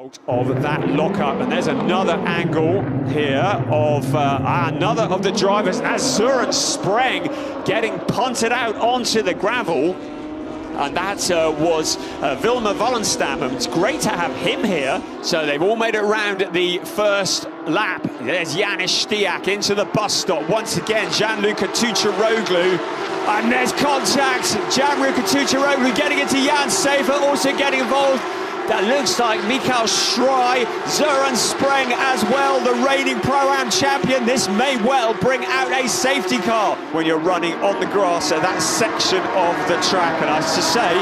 Of that lockup, and there's another angle here of another of the drivers as Sören Spreng getting punted out onto the gravel, and that was Wilmur Wallenstam, and it's great to have him here. So they've all made it around the first lap. There's Janis Stiak into the bus stop once again. Gianluca Tucciaroglu, and there's contact. Gianluca Tucciaroglu getting into Jan Safer, also getting involved. That looks like Schrey, Sören Spreng as well, the reigning Pro-Am champion. This may well bring out a safety car when you're running on the grass at that section of the track. And I have to say,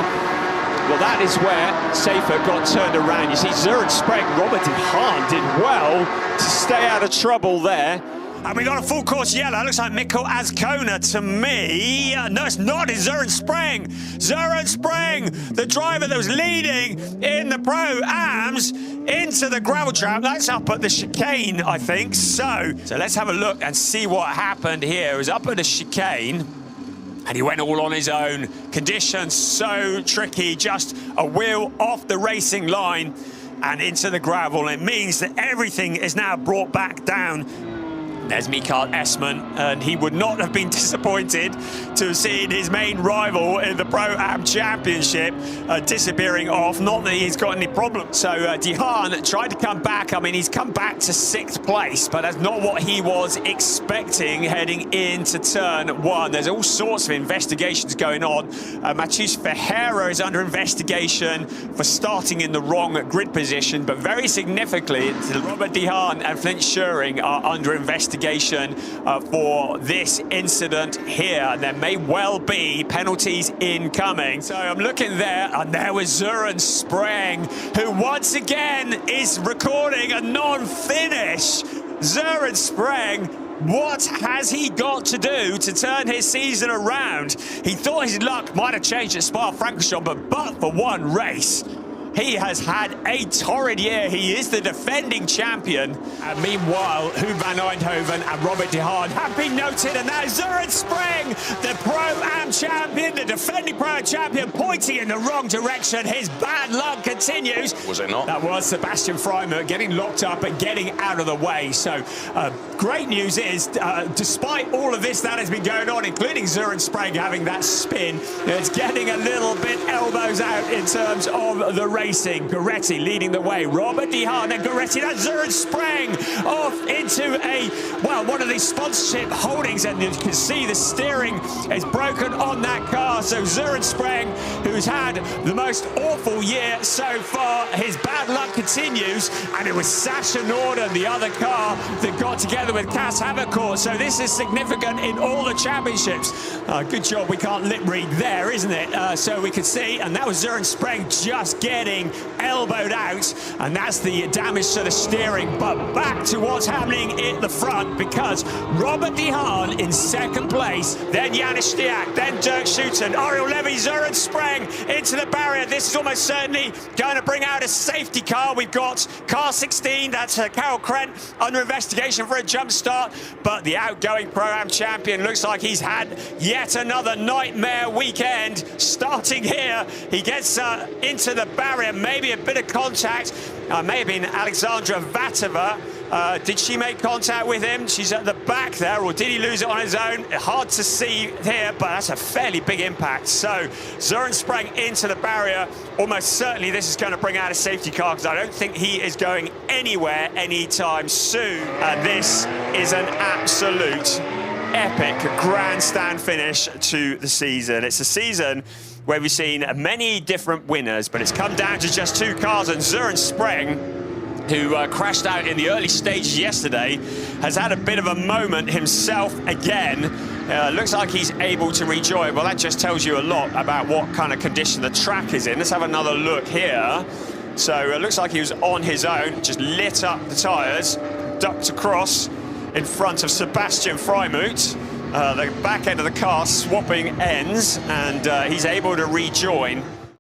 well, that is where Safer got turned around. You see Sören Spreng, Robert de Haan did well to stay out of trouble there. And we got a full course yellow. Looks like Mikko Azkona to me. No, it's not. It's Sören Spreng. Sören Spreng, the driver that was leading in the Pro-Ams, into the gravel trap. That's up at the chicane, I think. So let's have a look and see what happened here. It was up at the chicane, and he went all on his own. Conditions so tricky. Just a wheel off the racing line and into the gravel. It means that everything is now brought back down. There's Mikael Esman, and he would not have been disappointed to have seen his main rival in the Pro-Am Championship disappearing off. Not that he's got any problems. So de Haan tried to come back. I mean, he's come back to 6th place, but that's not what he was expecting heading into turn 1. There's all sorts of investigations going on. Matheus Ferreira is under investigation for starting in the wrong grid position, but very significantly, Robert de Haan and Flint Scheuring are under investigation for this incident here. There may well be penalties incoming. So I'm looking there, and there was Sören Spreng, who once again is recording a non-finish. Sören Spreng, what has he got to do to turn his season around? He thought his luck might have changed at Spa-Francorchamps, but for one race, he has had a torrid year. He is the defending champion. And meanwhile, Huub van Eindhoven and Robert de Haan have been noted. And now Sören Spreng, the Pro-Am champion, the defending Pro-Am champion, pointing in the wrong direction. His bad luck continues. Was it not? That was Sebastian Freimut getting locked up and getting out of the way. So great news is, despite all of this that has been going on, including Sören Spreng having that spin, it's getting a little bit elbows out in terms of the racing. Goretti leading the way. Robert de Haan and Goretti. That's Sören Spreng off into one of these sponsorship holdings, and you can see the steering is broken on that car. So Sören Spreng, who's had the most awful year so far, his bad luck continues, and it was Sasha Norden, the other car, that got together with Cas Havercourt. So this is significant in all the championships. Good job we can't lip read there, isn't it? So we could see, and that was Sören Spreng just getting elbowed out, and that's the damage to the steering. But back to what's happening at the front, because Robert de Haan in 2nd place, then Janis Stiak, then Dirk Schouten, Ariel Levy, Sören Spreng into the barrier. This is almost certainly going to bring out a safety car. We've got car 16, that's Carol Krent, under investigation for a jump start, but the outgoing Pro-Am champion looks like he's had yet another nightmare weekend. Starting here, he gets into the barrier, maybe a bit of contact, may have been Alexandra Vatova. Did she make contact with him? She's at the back there, or did he lose it on his own? Hard to see here, but that's a fairly big impact. So Sören Spreng into the barrier. Almost certainly this is going to bring out a safety car, because I don't think he is going anywhere anytime soon. And this is an absolute epic grandstand finish to the season. It's a season where we've seen many different winners, but it's come down to just 2 cars, and Sören Spreng, who crashed out in the early stages yesterday, has had a bit of a moment himself again. Looks like he's able to rejoin. Well, that just tells you a lot about what kind of condition the track is in. Let's have another look here. So it looks like he was on his own, just lit up the tyres, ducked across in front of Sebastian Freimut. The back end of the car swapping ends, and he's able to rejoin.